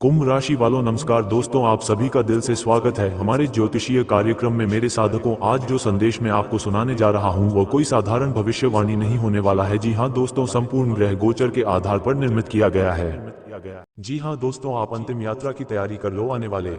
कुंभ राशि वालों नमस्कार दोस्तों, आप सभी का दिल से स्वागत है हमारे ज्योतिषीय कार्यक्रम में। मेरे साधकों, आज जो संदेश मैं आपको सुनाने जा रहा हूं वो कोई साधारण भविष्यवाणी नहीं होने वाला है। जी हां दोस्तों, संपूर्ण ग्रह गोचर के आधार पर निर्मित किया गया है। जी हां दोस्तों, आप अंतिम यात्रा की तैयारी कर लो। आने वाले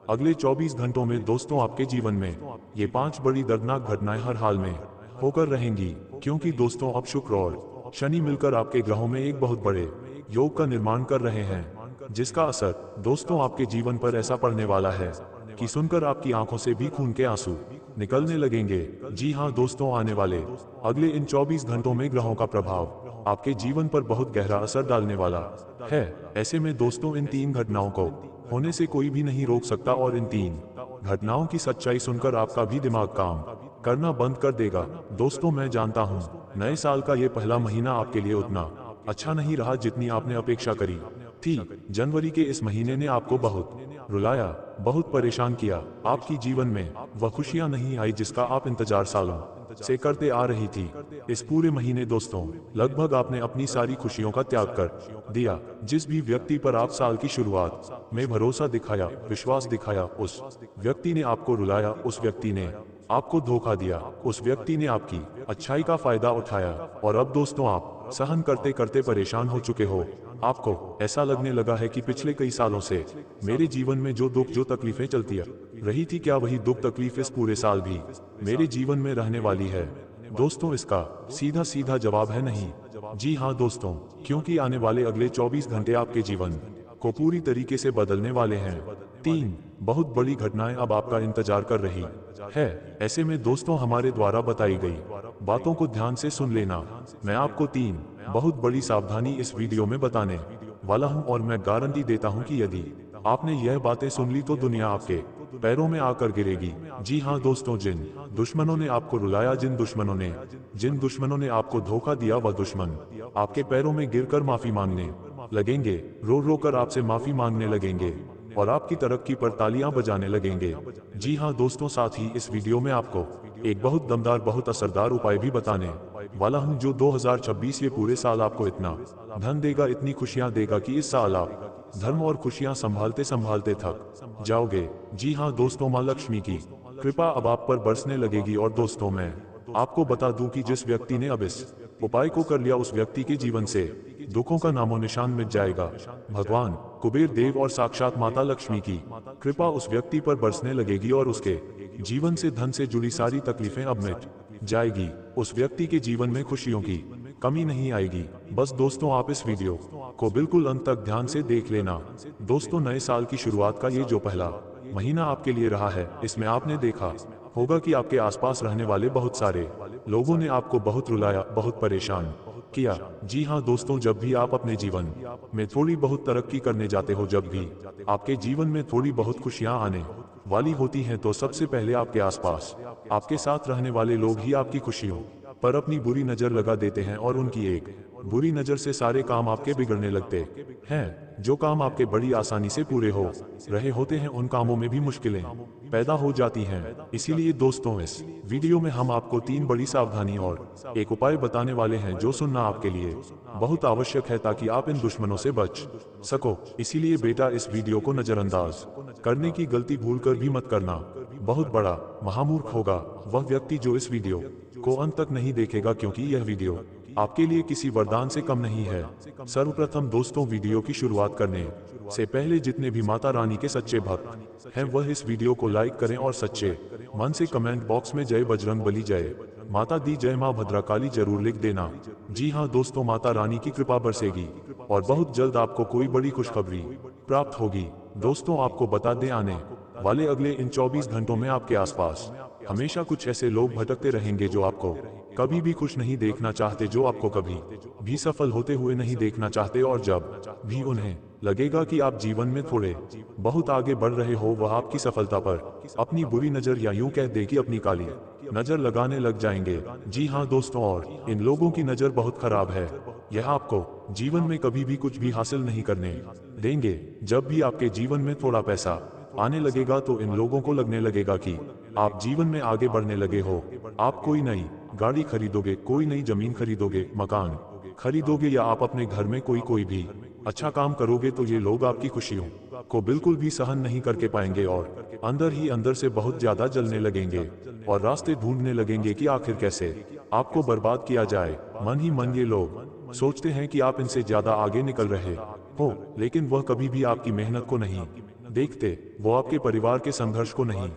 अगले 24 घंटों में दोस्तों आपके जीवन में ये 5 बड़ी दर्दनाक घटनाएं हर हाल में होकर रहेंगी, क्योंकि दोस्तों अब शुक्र और शनि मिलकर आपके ग्रहों में एक बहुत बड़े योग का निर्माण कर रहे हैं, जिसका असर दोस्तों आपके जीवन पर ऐसा पड़ने वाला है कि सुनकर आपकी आंखों से भी खून के आंसू निकलने लगेंगे। जी हां दोस्तों, आने वाले अगले इन 24 घंटों में ग्रहों का प्रभाव आपके जीवन पर बहुत गहरा असर डालने वाला है। ऐसे में दोस्तों इन 3 घटनाओं को होने से कोई भी नहीं रोक सकता, और इन 3 घटनाओं की सच्चाई सुनकर आपका भी दिमाग काम करना बंद कर देगा। दोस्तों, मैं जानता हूं नए साल का ये पहला महीना आपके लिए उतना अच्छा नहीं रहा जितनी आपने अपेक्षा करी थी। जनवरी के इस महीने ने आपको बहुत रुलाया, बहुत परेशान किया। आपकी जीवन में वह खुशियां नहीं आई जिसका आप इंतजार सालों से करते आ रही थी। इस पूरे महीने दोस्तों लगभग आपने अपनी सारी खुशियों का त्याग कर दिया। जिस भी व्यक्ति पर आप साल की शुरुआत में भरोसा दिखाया, विश्वास दिखाया, उस व्यक्ति ने आपको रुलाया, उस व्यक्ति ने आपको धोखा दिया, उस व्यक्ति ने आपकी अच्छाई का फायदा उठाया। और अब दोस्तों आप सहन करते करते परेशान हो चुके हो। आपको ऐसा लगने लगा है कि पिछले कई सालों से मेरे जीवन में जो दुख, जो तकलीफें चलती रही थी, क्या वही दुख तकलीफ इस पूरे साल भी मेरे जीवन में रहने वाली है? दोस्तों, इसका सीधा सीधा जवाब है नहीं। जी हां दोस्तों, क्योंकि आने वाले अगले 24 घंटे आपके जीवन को पूरी तरीके से बदलने वाले हैं। 3 बहुत बड़ी घटनाएं अब आपका इंतजार कर रही है। ऐसे में दोस्तों हमारे द्वारा बताई गई बातों को ध्यान से सुन लेना। मैं आपको 3 बहुत बड़ी सावधानी इस वीडियो में बताने वाला हूं, और मैं गारंटी देता हूं कि यदि आपने यह बातें सुन ली तो दुनिया आपके पैरों में आकर गिरेगी। जी हां दोस्तों, जिन दुश्मनों ने आपको रुलाया, जिन दुश्मनों ने आपको धोखा दिया, वह दुश्मन आपके पैरों में गिरकर माफी मांगने लगेंगे, रो रो कर आपसे माफी मांगने लगेंगे, और आपकी तरक्की पर तालियां बजाने लगेंगे। जी हां दोस्तों, साथ ही इस वीडियो में आपको एक बहुत दमदार, बहुत असरदार उपाय भी बताने वाला हूं, जो 2026 ये पूरे साल आपको इतना धन देगा, इतनी खुशियां देगा कि इस साल आप धर्म और खुशियां संभालते संभालते थक जाओगे। जी हां दोस्तों, मां लक्ष्मी की कृपा अब आप पर बरसने लगेगी। और दोस्तों, मैं आपको बता दूं कि जिस व्यक्ति ने अब इस उपाय को कर लिया, उस व्यक्ति के जीवन से दुखों का नामो निशान मिट जाएगा। भगवान कुबेर देव और साक्षात माता लक्ष्मी की कृपा उस व्यक्ति पर बरसने लगेगी, और उसके जीवन से धन से जुड़ी सारी तकलीफें अब मिट जाएगी। उस व्यक्ति के जीवन में खुशियों की कमी नहीं आएगी। बस दोस्तों, आप इस वीडियो को बिल्कुल अंत तक ध्यान से देख लेना। दोस्तों, नए साल की शुरुआत का ये जो पहला महीना आपके लिए रहा है, इसमें आपने देखा होगा कि आपके आसपास रहने वाले बहुत सारे लोगों ने आपको बहुत रुलाया, बहुत परेशान किया। जी हां दोस्तों, जब भी आप अपने जीवन में थोड़ी बहुत तरक्की करने जाते हो, जब भी आपके जीवन में थोड़ी बहुत खुशियां आने वाली होती हैं, तो सबसे पहले आपके आसपास आपके साथ रहने वाले लोग ही आपकी खुशियों पर अपनी बुरी नजर लगा देते हैं, और उनकी एक बुरी नजर से सारे काम आपके बिगड़ने लगते हैं। जो काम आपके बड़ी आसानी से पूरे हो रहे होते हैं, उन कामों में भी मुश्किलें पैदा हो जाती हैं। इसीलिए दोस्तों, इस वीडियो में हम आपको 3 बड़ी सावधानी और एक उपाय बताने वाले हैं, जो सुनना आपके लिए बहुत आवश्यक है, ताकि आप इन दुश्मनों से बच सको। इसीलिए बेटा, इस वीडियो को नजरअंदाज करने की गलती भूलकर भी मत करना। बहुत बड़ा महामूर्ख होगा वह व्यक्ति जो इस वीडियो को अंत तक नहीं देखेगा, क्योंकि यह वीडियो आपके लिए किसी वरदान से कम नहीं है। सर्वप्रथम दोस्तों, वीडियो की शुरुआत करने से पहले जितने भी माता रानी के सच्चे भक्त हैं, वह इस वीडियो को लाइक करें और सच्चे मन से कमेंट बॉक्स में जय बजरंगबली, जय माता दी, जय मां भद्रकाली जरूर लिख देना। जी हां दोस्तों, माता रानी की कृपा बरसेगी और बहुत जल्द आपको कोई बड़ी खुशखबरी प्राप्त होगी। दोस्तों, आपको बता दें, आने वाले अगले इन 24 घंटों में आपके आसपास हमेशा कुछ ऐसे लोग भटकते रहेंगे जो आपको कभी भी खुश नहीं देखना चाहते, जो आपको कभी भी सफल होते हुए नहीं देखना चाहते, और जब भी उन्हें लगेगा कि आप जीवन में थोड़े बहुत आगे बढ़ रहे हो, वह आपकी सफलता पर अपनी बुरी नजर, या यूं कह दे कि अपनी काली नजर लगाने लग जाएंगे। जी हां दोस्तों, और इन लोगों की नजर बहुत खराब है। यह आपको जीवन में कभी भी कुछ भी हासिल नहीं करने देंगे। जब भी आपके जीवन में थोड़ा पैसा आने लगेगा, तो इन लोगों को लगने लगेगा कि आप जीवन में आगे बढ़ने लगे हो। आप कोई नई गाड़ी खरीदोगे, कोई नई जमीन खरीदोगे, मकान खरीदोगे, या आप अपने घर में कोई भी अच्छा काम करोगे तो ये लोग आपकी खुशियों को बिल्कुल भी सहन नहीं करके पाएंगे और अंदर ही अंदर से बहुत ज्यादा जलने लगेंगे और रास्ते ढूंढने लगेंगे कि आखिर कैसे आपको बर्बाद किया जाए। मन ही मन ये लोग सोचते हैं कि आप इनसे ज्यादा आगे निकल रहे हो, लेकिन वह कभी भी आपकी मेहनत को नहीं देखते, वो आपके परिवार के संघर्ष को नहीं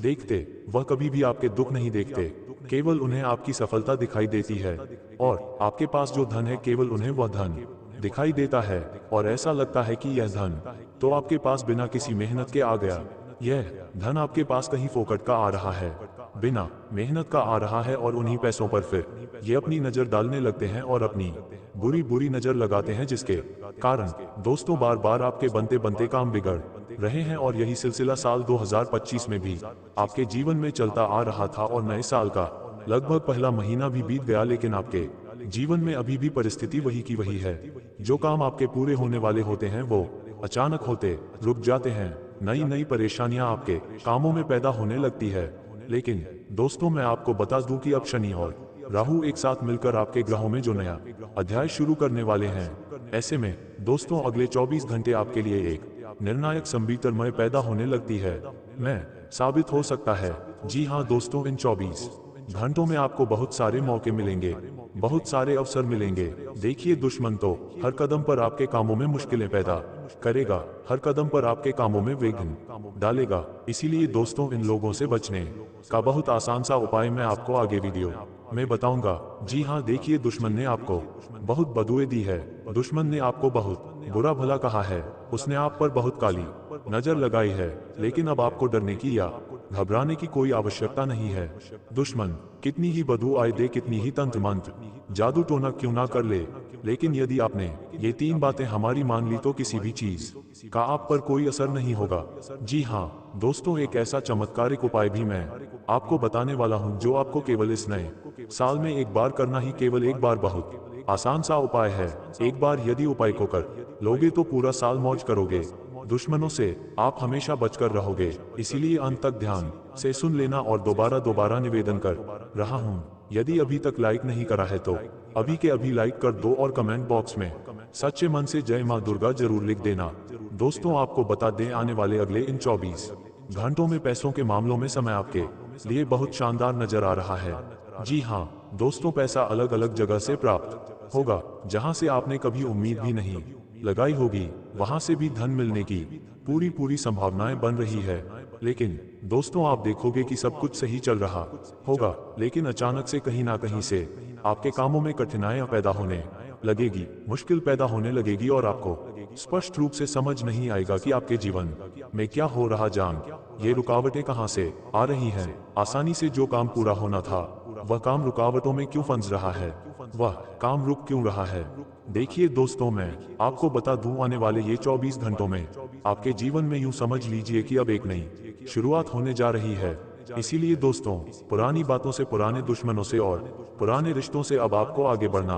देखते, वह कभी भी आपके दुख नहीं देखते। केवल उन्हें आपकी सफलता दिखाई देती है और आपके पास जो धन है केवल उन्हें वह धन दिखाई देता है और ऐसा लगता है कि यह धन तो आपके पास बिना किसी मेहनत के आ गया। यह धन आपके पास कहीं फोकट का आ रहा है, बिना मेहनत का आ रहा है और उन्हीं पैसों पर फिर ये अपनी नजर डालने लगते हैं और अपनी बुरी बुरी नजर लगाते हैं, जिसके कारण दोस्तों बार बार आपके बनते बनते काम बिगड़ रहे हैं। और यही सिलसिला साल 2025 में भी आपके जीवन में चलता आ रहा था और नए साल का लगभग पहला महीना भी बीत गया, लेकिन आपके जीवन में अभी भी परिस्थिति वही की वही है। जो काम आपके पूरे होने वाले होते हैं वो अचानक होते रुक जाते हैं। नई नई परेशानियां आपके कामों में पैदा होने लगती है। लेकिन दोस्तों मैं आपको बता दूं कि अब शनि और राहु एक साथ मिलकर आपके ग्रहों में जो नया अध्याय शुरू करने वाले हैं। ऐसे में दोस्तों अगले 24 घंटे आपके लिए एक निर्णायक संबीतरमय पैदा होने लगती है, मैं साबित हो सकता है। जी हाँ दोस्तों, इन 24 घंटों में आपको बहुत सारे मौके मिलेंगे, बहुत सारे अवसर मिलेंगे। देखिए दुश्मन तो हर कदम पर आपके कामों में मुश्किलें पैदा करेगा, हर कदम पर आपके कामों में विघ्न डालेगा। इसीलिए दोस्तों इन लोगों से बचने का बहुत आसान सा उपाय मैं आपको आगे वीडियो में बताऊंगा। जी हाँ, देखिए दुश्मन ने आपको बहुत बदुए दी है, दुश्मन ने आपको बहुत बुरा भला कहा है, उसने आप पर बहुत काली नजर लगाई है, लेकिन अब आपको डरने की या घबराने की कोई आवश्यकता नहीं है। दुश्मन कितनी ही बदू आए दे, कितनी ही तंत्र मंत्र जादू टोना क्यों ना कर ले, लेकिन यदि आपने ये 3 बातें हमारी मान ली तो किसी भी चीज का आप पर कोई असर नहीं होगा। जी हाँ दोस्तों, एक ऐसा चमत्कारिक उपाय भी मैं आपको बताने वाला हूँ जो आपको केवल इस नए साल में एक बार करना ही, केवल एक बार। बहुत आसान सा उपाय है, एक बार यदि उपाय को कर लोगे तो पूरा साल मौज करोगे, दुश्मनों से आप हमेशा बचकर रहोगे। इसीलिए अंत तक ध्यान से सुन लेना और दोबारा दोबारा निवेदन कर रहा हूँ, यदि अभी तक लाइक नहीं करा है तो अभी के अभी लाइक कर दो और कमेंट बॉक्स में सच्चे मन से जय मां दुर्गा जरूर लिख देना। दोस्तों आपको बता दें, आने वाले अगले इन 24 घंटों में पैसों के मामलों में समय आपके लिए बहुत शानदार नजर आ रहा है। जी हाँ दोस्तों, पैसा अलग अलग जगह से प्राप्त होगा, जहां से आपने कभी उम्मीद भी नहीं लगाई होगी, वहां से भी धन मिलने की पूरी संभावनाएं बन रही है। लेकिन दोस्तों आप देखोगे कि सब कुछ सही चल रहा होगा, लेकिन अचानक से कहीं ना कहीं से आपके कामों में कठिनाइयां पैदा होने लगेगी, मुश्किल पैदा होने लगेगी और आपको स्पष्ट रूप से समझ नहीं आएगा कि आपके जीवन में क्या हो रहा। जान ये रुकावटें कहां से आ रही हैं? आसानी से जो काम पूरा होना था वह काम रुकावटों में क्यों फंस रहा है, वह काम रुक क्यों रहा है? देखिए दोस्तों, मैं आपको बता दूं, आने वाले ये 24 घंटों में आपके जीवन में यूं समझ लीजिए कि अब एक नई शुरुआत होने जा रही है। इसीलिए दोस्तों, पुरानी बातों से, पुराने दुश्मनों से और पुराने रिश्तों से अब आपको आगे बढ़ना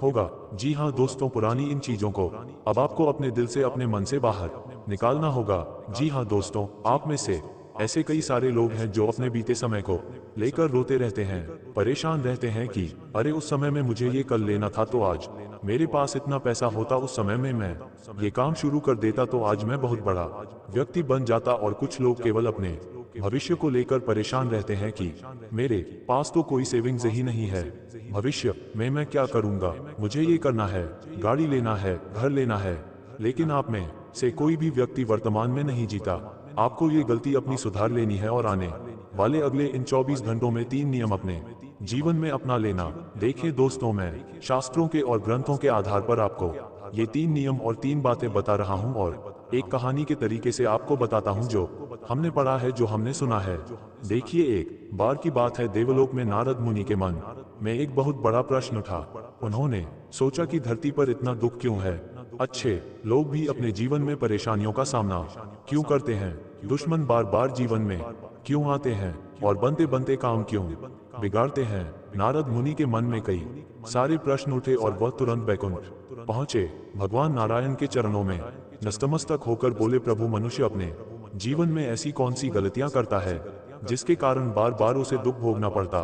होगा। जी हाँ दोस्तों, पुरानी इन चीजों को अब आपको अपने दिल से, अपने मन से बाहर निकालना होगा। जी हाँ दोस्तों, आप में से ऐसे कई सारे लोग हैं जो अपने बीते समय को लेकर रोते रहते हैं, परेशान रहते हैं कि अरे उस समय में मुझे ये कर लेना था, तो आज मेरे पास इतना पैसा होता, उस समय में मैं ये काम शुरू कर देता तो आज मैं बहुत बड़ा व्यक्ति बन जाता। और कुछ लोग केवल अपने भविष्य को लेकर परेशान रहते हैं कि मेरे पास तो कोई सेविंग्स ही नहीं है, भविष्य में मैं क्या करूंगा, मुझे ये करना है, गाड़ी लेना है, घर लेना है। लेकिन आप में से कोई भी व्यक्ति वर्तमान में नहीं जीता। आपको ये गलती अपनी सुधार लेनी है और आने वाले अगले इन 24 घंटों में 3 नियम अपने जीवन में अपना लेना। देखें दोस्तों, मैं शास्त्रों के और ग्रंथों के आधार पर आपको ये 3 नियम और 3 बातें बता रहा हूं और एक कहानी के तरीके से आपको बताता हूं जो हमने पढ़ा है, जो हमने सुना है। देखिए, एक बार की बात है, देवलोक में नारद मुनि के मन में एक बहुत बड़ा प्रश्न उठा। उन्होंने सोचा कि धरती पर इतना दुख क्यों है, अच्छे लोग भी अपने जीवन में परेशानियों का सामना क्यों करते हैं, दुश्मन बार बार जीवन में क्यों आते हैं और बनते बनते काम क्यों बिगाड़ते हैं। नारद मुनि के मन में कई सारे प्रश्न उठे और वह तुरंत बैकुंठ पहुंचे। भगवान नारायण के चरणों में नतमस्तक होकर बोले, प्रभु, मनुष्य अपने जीवन में ऐसी कौन सी गलतियां करता है जिसके कारण बार बार उसे दुख भोगना पड़ता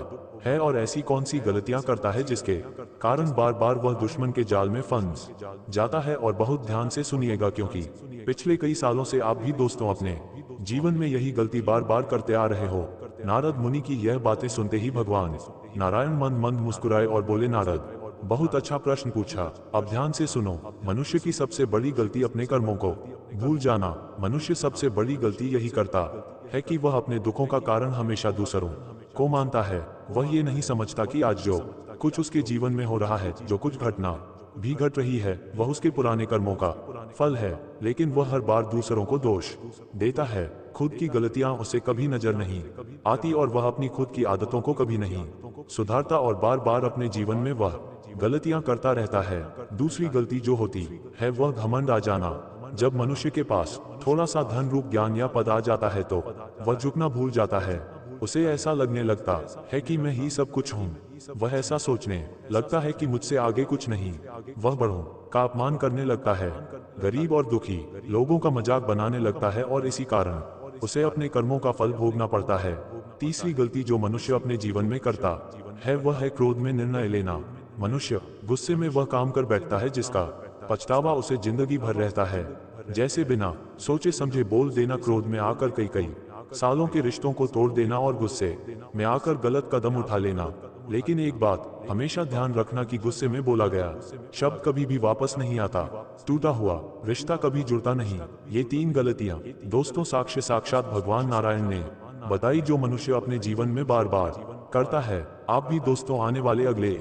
है, और ऐसी कौन सी गलतियां करता है जिसके कारण बार बार वह दुश्मन के जाल में फंस जाता है। और बहुत ध्यान से सुनिएगा, क्योंकि पिछले कई सालों से आप भी दोस्तों अपने जीवन में यही गलती बार बार करते आ रहे हो। नारद मुनि की यह बातें सुनते ही भगवान नारायण मंद मंद मुस्कुराए और बोले, नारद, बहुत अच्छा प्रश्न पूछा। अब ध्यान से सुनो। मनुष्य की सबसे बड़ी गलती अपने कर्मों को भूल जाना। मनुष्य सबसे बड़ी गलती यही करता है कि वह अपने दुखों का कारण हमेशा दूसरों को मानता है। वह ये नहीं समझता कि आज जो कुछ उसके जीवन में हो रहा है, जो कुछ घटना भी घट रही है, वह उसके पुराने कर्मों का फल है। लेकिन वह हर बार दूसरों को दोष देता है। खुद की गलतियां उसे कभी नजर नहीं आती और वह अपनी खुद की आदतों को कभी नहीं सुधारता और बार बार अपने जीवन में वह गलतियां करता रहता है। दूसरी गलती जो होती है वह घमंड आ जाना। जब मनुष्य के पास थोड़ा सा धन, रूप, ज्ञान या पद आ जाता है तो वह झुकना भूल जाता है। उसे ऐसा लगने लगता है कि मैं ही सब कुछ हूँ। वह ऐसा सोचने लगता है कि मुझसे आगे कुछ नहीं। वह बड़ों का अपमान करने लगता है, गरीब और दुखी लोगों का मजाक बनाने लगता है, और इसी कारण उसे अपने कर्मों का फल भोगना पड़ता है। तीसरी गलती जो मनुष्य अपने जीवन में करता है वह है क्रोध में निर्णय लेना। मनुष्य गुस्से में वह काम कर बैठता है जिसका पछतावा उसे जिंदगी भर रहता है। जैसे बिना सोचे समझे बोल देना, क्रोध में आकर कई कई सालों के रिश्तों को तोड़ देना और गुस्से में आकर गलत कदम उठा लेना। लेकिन एक बात हमेशा ध्यान रखना कि गुस्से में बोला गया शब्द कभी भी वापस नहीं आता। टूटा हुआ रिश्ता कभी जुड़ता नहीं। ये तीन गलतियां दोस्तों साक्षात भगवान नारायण ने बताई, जो मनुष्य अपने जीवन में बार बार करता है। आप भी दोस्तों आने वाले अगले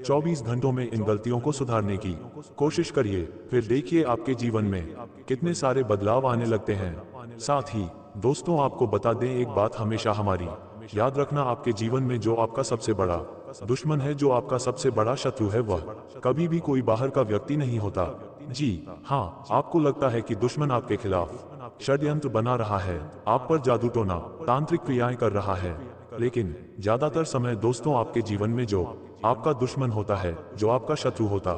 24 घंटों में इन गलतियों को सुधारने की कोशिश करिए। फिर देखिए आपके जीवन में कितने सारे बदलाव आने लगते हैं। साथ ही दोस्तों आपको बता दें एक बात हमेशा हमारी याद रखना, आपके जीवन में जो आपका सबसे बड़ा दुश्मन है, जो आपका सबसे बड़ा शत्रु है, वह कभी भी कोई बाहर का व्यक्ति नहीं होता। जी हाँ, आपको लगता है कि दुश्मन आपके खिलाफ षड्यंत्र बना रहा है, आप पर जादू टोना, तांत्रिक क्रियाएं कर रहा है, लेकिन ज्यादातर समय दोस्तों आपके जीवन में जो आपका दुश्मन होता है, जो आपका शत्रु होता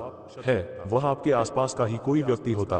है, वह आपके आसपास का ही कोई व्यक्ति होता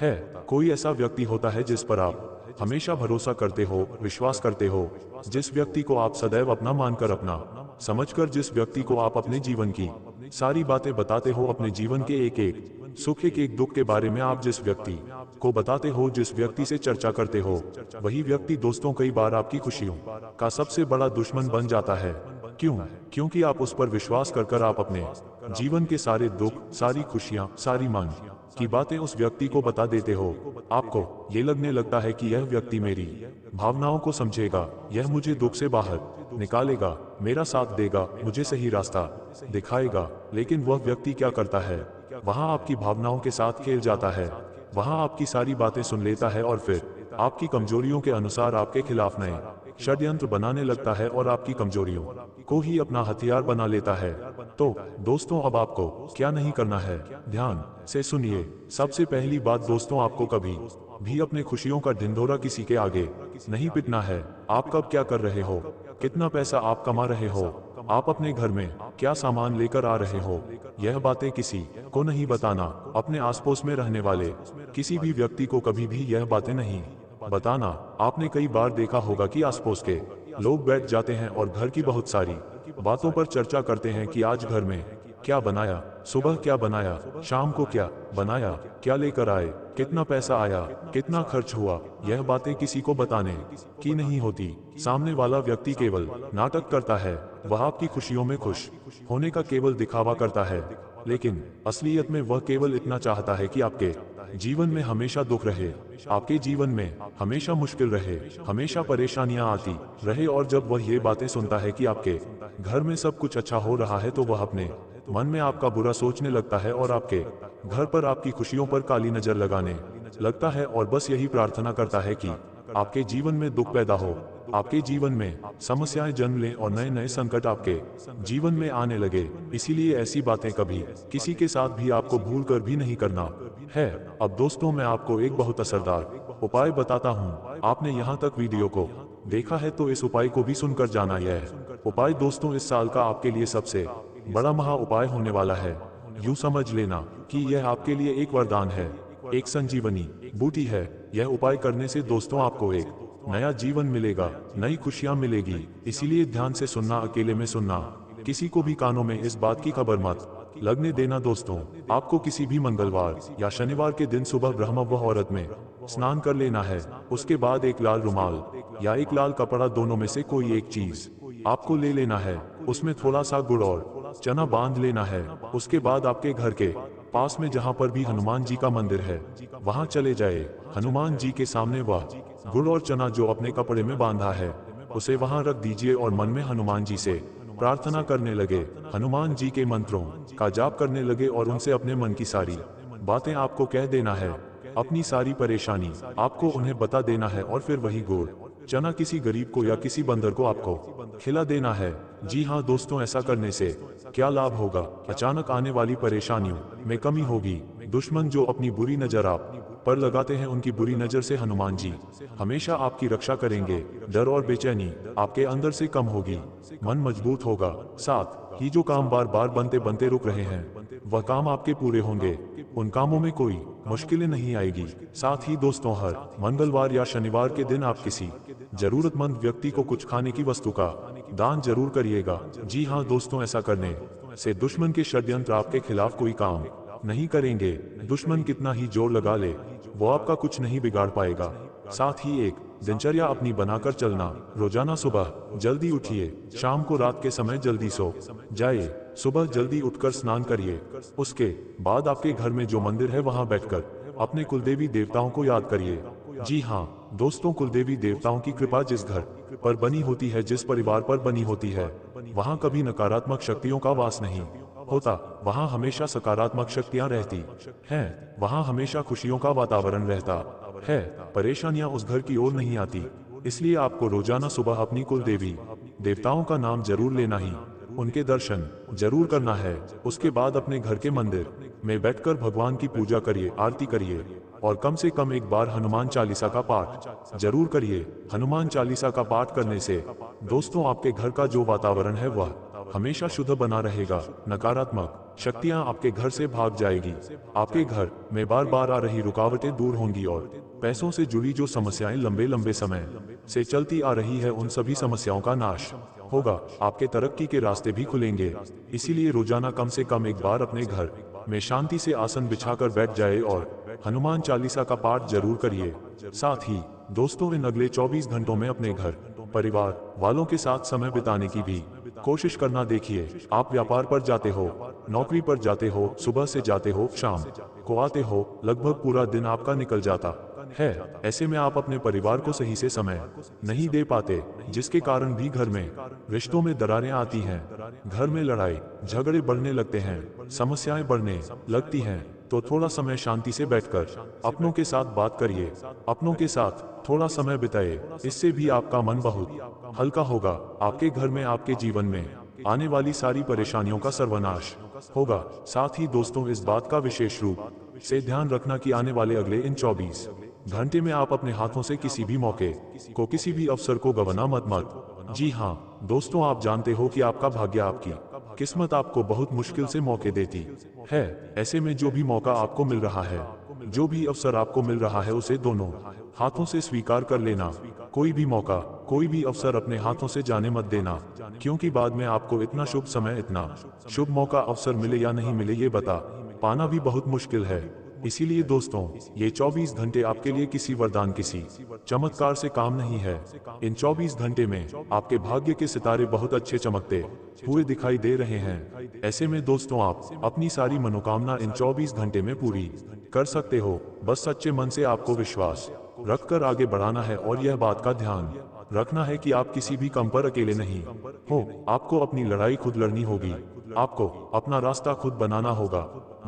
है। कोई ऐसा व्यक्ति होता है जिस पर आप हमेशा भरोसा करते हो, विश्वास करते हो, जिस व्यक्ति को आप सदैव अपना मानकर, अपना समझकर, जिस व्यक्ति को आप अपने जीवन की सारी बातें बताते हो, अपने जीवन के एक एक सुख, एक एक दुख के बारे में आप जिस व्यक्ति को बताते हो, जिस व्यक्ति से चर्चा करते हो, वही व्यक्ति दोस्तों कई बार आपकी खुशियों का सबसे बड़ा दुश्मन बन जाता है। क्यों? क्योंकि आप उस पर विश्वास कर आप अपने जीवन के सारे दुख, सारी खुशियां, सारी मन की बातें उस व्यक्ति को बता देते हो। आपको ये लगने लगता है कि यह व्यक्ति मेरी भावनाओं को समझेगा, यह मुझे दुख से बाहर निकालेगा, मेरा साथ देगा, मुझे सही रास्ता दिखाएगा। लेकिन वह व्यक्ति क्या करता है? वहां आपकी भावनाओं के साथ खेल जाता है, वहां आपकी सारी बातें सुन लेता है और फिर आपकी कमजोरियों के अनुसार आपके खिलाफ नए षड्यंत्र बनाने लगता है और आपकी कमजोरियों को ही अपना हथियार बना लेता है। तो दोस्तों अब आपको क्या नहीं करना है, ध्यान से सुनिए। सबसे पहली बात दोस्तों, आपको कभी भी अपने खुशियों का ढिंढोरा किसी के आगे नहीं पिटना है। आप कब क्या कर रहे हो, कितना पैसा आप कमा रहे हो, आप अपने घर में क्या सामान लेकर आ रहे हो, यह बातें किसी को नहीं बताना। अपने आसपास में रहने वाले किसी भी व्यक्ति को कभी भी यह बातें नहीं बताना। आपने कई बार देखा होगा कि आसपास के लोग बैठ जाते हैं और घर की बहुत सारी बातों पर चर्चा करते हैं कि आज घर में क्या बनाया, सुबह क्या बनाया, शाम को क्या बनाया, क्या लेकर आए, कितना पैसा आया, कितना खर्च हुआ। यह बातें किसी को बताने की नहीं होती। सामने वाला व्यक्ति केवल नाटक करता है, वह आपकी खुशियों में खुश होने का केवल दिखावा करता है, लेकिन असलियत में वह केवल इतना चाहता है कि आपके जीवन में हमेशा दुख रहे, आपके जीवन में हमेशा मुश्किल रहे, हमेशा परेशानियां आती रहे। और जब वह ये बातें सुनता है कि आपके घर में सब कुछ अच्छा हो रहा है, तो वह अपने मन में आपका बुरा सोचने लगता है और आपके घर पर, आपकी खुशियों पर काली नजर लगाने लगता है और बस यही प्रार्थना करता है कि आपके जीवन में दुख पैदा हो, आपके जीवन में समस्याएं जन्म लें और नए नए संकट आपके जीवन में आने लगे। इसीलिए ऐसी बातें कभी किसी के साथ भी आपको भूल कर भी नहीं करना है। अब दोस्तों मैं आपको एक बहुत असरदार उपाय बताता हूँ। आपने यहाँ तक वीडियो को देखा है तो इस उपाय को भी सुनकर जाना। यह उपाय दोस्तों इस साल का आपके लिए सबसे बड़ा महा उपाय होने वाला है। यूं समझ लेना कि यह आपके लिए एक वरदान है, एक संजीवनी बूटी है। यह उपाय करने से दोस्तों आपको एक नया जीवन मिलेगा, नई खुशियां मिलेगी। इसीलिए ध्यान से सुनना, अकेले में सुनना, किसी को भी कानों में इस बात की खबर मत लगने देना। दोस्तों, आपको किसी भी मंगलवार या शनिवार के दिन सुबह ब्रह्म मुहूर्त में स्नान कर लेना है। उसके बाद एक लाल रुमाल या एक लाल कपड़ा, दोनों में से कोई एक चीज आपको ले लेना है। उसमें थोड़ा सा गुड़ और चना बांध लेना है। उसके बाद आपके घर के पास में जहाँ पर भी हनुमान जी का मंदिर है, वहाँ चले जाए। हनुमान जी के सामने वह गुड़ और चना जो अपने कपड़े में बांधा है, उसे वहाँ रख दीजिए और मन में हनुमान जी से प्रार्थना करने लगे। हनुमान जी के मंत्रों का जाप करने लगे और उनसे अपने मन की सारी बातें आपको कह देना है। अपनी सारी परेशानी आपको उन्हें बता देना है और फिर वही गुड़ चना किसी गरीब को या किसी बंदर को आपको खिला देना है। जी हाँ दोस्तों, ऐसा करने से क्या लाभ होगा? अचानक आने वाली परेशानियों में कमी होगी। दुश्मन जो अपनी बुरी नजर आप पर लगाते हैं, उनकी बुरी नजर से हनुमान जी हमेशा आपकी रक्षा करेंगे। डर और बेचैनी आपके अंदर से कम होगी, मन मजबूत होगा। साथ ही जो काम बार बार बनते बनते रुक रहे हैं, वह काम आपके पूरे होंगे। उन कामों में कोई मुश्किलें नहीं आएगी। साथ ही दोस्तों, हर मंगलवार या शनिवार के दिन आप किसी जरूरतमंद व्यक्ति को कुछ खाने की वस्तु का दान जरूर करिएगा। जी हाँ दोस्तों, ऐसा करने से दुश्मन के षड्यंत्र आपके खिलाफ कोई काम नहीं करेंगे। दुश्मन कितना ही जोर लगा ले, वो आपका कुछ नहीं बिगाड़ पाएगा। साथ ही एक दिनचर्या अपनी बनाकर चलना। रोजाना सुबह जल्दी उठिए, शाम को रात के समय जल्दी सो जाइए, सुबह जल्दी उठकर स्नान करिए। उसके बाद आपके घर में जो मंदिर है, वहां बैठकर अपने कुलदेवी देवताओं को याद करिए। जी हाँ दोस्तों, कुलदेवी देवताओं की कृपा जिस घर पर बनी होती है, जिस परिवार पर बनी होती है, वहां कभी नकारात्मक शक्तियों का वास नहीं होता। वहां हमेशा सकारात्मक शक्तियां रहती हैं। वहां हमेशा खुशियों का वातावरण रहता है। परेशानियां उस घर की ओर नहीं आती। इसलिए आपको रोजाना सुबह अपनी कुल देवी देवताओं का नाम जरूर लेना ही, उनके दर्शन जरूर करना है। उसके बाद अपने घर के मंदिर में बैठकर भगवान की पूजा करिए, आरती करिए और कम से कम एक बार हनुमान चालीसा का पाठ जरूर करिए। हनुमान चालीसा का पाठ करने से दोस्तों, आपके घर का जो वातावरण है वह हमेशा शुद्ध बना रहेगा। नकारात्मक शक्तियां आपके घर से भाग जाएगी। आपके घर में बार बार आ रही रुकावटें दूर होंगी और पैसों से जुड़ी जो समस्याएं लंबे लंबे समय से चलती आ रही है, उन सभी समस्याओं का नाश होगा। आपके तरक्की के रास्ते भी खुलेंगे। इसीलिए रोजाना कम से कम एक बार अपने घर में शांति से आसन बिछाकर बैठ जाए और हनुमान चालीसा का पाठ जरूर करिए। साथ ही दोस्तों, इन अगले 24 घंटों में अपने घर परिवार वालों के साथ समय बिताने की भी कोशिश करना। देखिए, आप व्यापार पर जाते हो, नौकरी पर जाते हो, सुबह से जाते हो, शाम को आते हो, लगभग पूरा दिन आपका निकल जाता है। ऐसे में आप अपने परिवार को सही से समय नहीं दे पाते, जिसके कारण भी घर में रिश्तों में दरारें आती हैं। घर में लड़ाई झगड़े बढ़ने लगते हैं, समस्याएं बढ़ने लगती हैं। तो थोड़ा समय शांति से बैठकर अपनों के साथ बात करिए, अपनों के साथ थोड़ा समय बिताए। इससे भी आपका मन बहुत हल्का होगा। आपके घर में, आपके जीवन में आने वाली सारी परेशानियों का सर्वनाश होगा। साथ ही दोस्तों, इस बात का विशेष रूप से ध्यान रखना कि आने वाले अगले इन 24 घंटे में आप अपने हाथों से किसी भी मौके को, किसी भी अवसर को गंवाना मत। जी हाँ दोस्तों, आप जानते हो कि आपका भाग्य, आपकी किस्मत आपको बहुत मुश्किल से मौके देती है। ऐसे में जो भी मौका आपको मिल रहा है, जो भी अवसर आपको मिल रहा है, उसे दोनों हाथों से स्वीकार कर लेना। कोई भी मौका, कोई भी अवसर अपने हाथों से जाने मत देना, क्योंकि बाद में आपको इतना शुभ समय, इतना शुभ मौका, अवसर मिले या नहीं मिले, ये बता पाना भी बहुत मुश्किल है। इसीलिए दोस्तों, ये 24 घंटे आपके लिए किसी वरदान, किसी चमत्कार से काम नहीं है। इन 24 घंटे में आपके भाग्य के सितारे बहुत अच्छे चमकते हुए दिखाई दे रहे हैं। ऐसे में दोस्तों, आप अपनी सारी मनोकामना इन 24 घंटे में पूरी कर सकते हो। बस सच्चे मन से आपको विश्वास रखकर आगे बढ़ाना है और यह बात का ध्यान रखना है कि आप किसी भी काम पर अकेले नहीं हो। आपको अपनी लड़ाई खुद लड़नी होगी। आपको अपना रास्ता खुद बनाना होगा।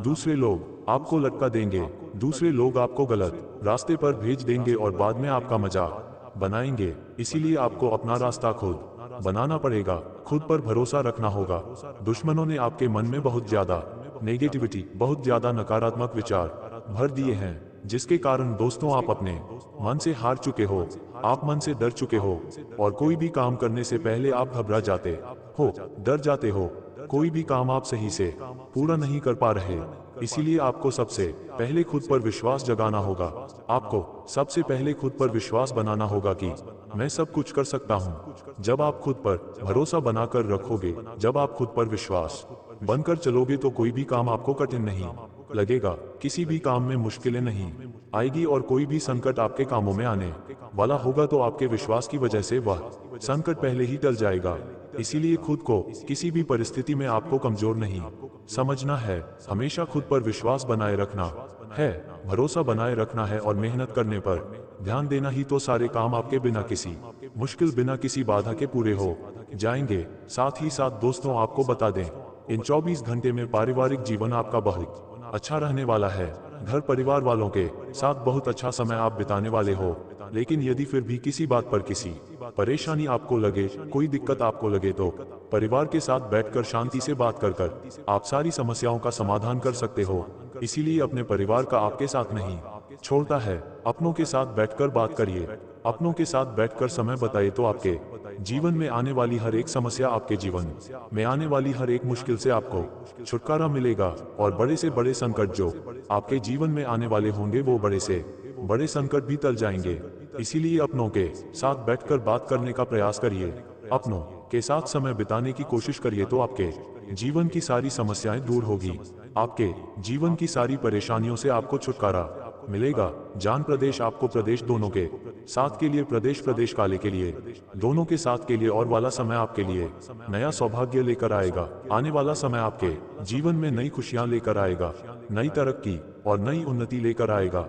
दूसरे लोग आपको लटका देंगे, दूसरे लोग आपको गलत रास्ते पर भेज देंगे और बाद में आपका मजाक बनाएंगे। इसीलिए आपको अपना रास्ता खुद बनाना पड़ेगा, खुद पर भरोसा रखना होगा। दुश्मनों ने आपके मन में बहुत ज्यादा नेगेटिविटी, बहुत ज्यादा नकारात्मक विचार भर दिए हैं, जिसके कारण दोस्तों, आप अपने मन से हार चुके हो, आप मन से डर चुके हो और कोई भी काम करने से पहले आप घबरा जाते हो, डर जाते हो। कोई भी काम आप सही से पूरा नहीं कर पा रहे, इसीलिए आपको सबसे पहले खुद पर विश्वास जगाना होगा। आपको सबसे पहले खुद पर विश्वास बनाना होगा कि मैं सब कुछ कर सकता हूँ। जब आप खुद पर भरोसा बनाकर रखोगे, जब आप खुद पर विश्वास बनकर चलोगे तो कोई भी काम आपको कठिन नहीं लगेगा, किसी भी काम में मुश्किलें नहीं आएगी और कोई भी संकट आपके कामों में आने वाला होगा तो आपके विश्वास की वजह से वह संकट पहले ही टल जाएगा। इसीलिए खुद को किसी भी परिस्थिति में आपको कमजोर नहीं समझना है, हमेशा खुद पर विश्वास बनाए रखना है, भरोसा बनाए रखना है और मेहनत करने पर ध्यान देना ही तो सारे काम आपके बिना किसी मुश्किल, बिना किसी बाधा के पूरे हो जाएंगे। साथ ही साथ दोस्तों आपको बता दें, इन 24 घंटे में पारिवारिक जीवन आपका बहुत अच्छा रहने वाला है। घर परिवार वालों के साथ बहुत अच्छा समय आप बिताने वाले हो। लेकिन यदि फिर भी किसी बात पर किसी परेशानी आपको लगे, कोई दिक्कत आपको लगे तो परिवार के साथ बैठकर शांति से बात कर आप सारी समस्याओं का समाधान कर सकते हो। इसीलिए अपने परिवार का आपके साथ नहीं छोड़ता है, अपनों के साथ बैठकर बात करिए, अपनों के साथ बैठकर समय बताइए तो आपके जीवन में आने वाली हर एक समस्या, आपके जीवन में आने वाली हर एक मुश्किल से आपको छुटकारा मिलेगा और बड़े से बड़े संकट जो आपके जीवन में आने वाले होंगे वो बड़े से बड़े संकट भी टल जाएंगे। इसीलिए अपनों के साथ बैठकर बात करने का प्रयास करिए, अपनों के साथ समय बिताने की कोशिश करिए तो आपके जीवन की सारी समस्याएं दूर होगी, आपके जीवन की सारी परेशानियों से आपको छुटकारा मिलेगा। जान प्रदेश आपको प्रदेश दोनों के साथ के लिए, प्रदेश प्रदेश काले के लिए, दोनों के साथ के लिए और वाला समय आपके लिए नया सौभाग्य लेकर आएगा। आने वाला समय आपके जीवन में नई खुशियां लेकर आएगा, नई तरक्की और नई उन्नति लेकर आएगा।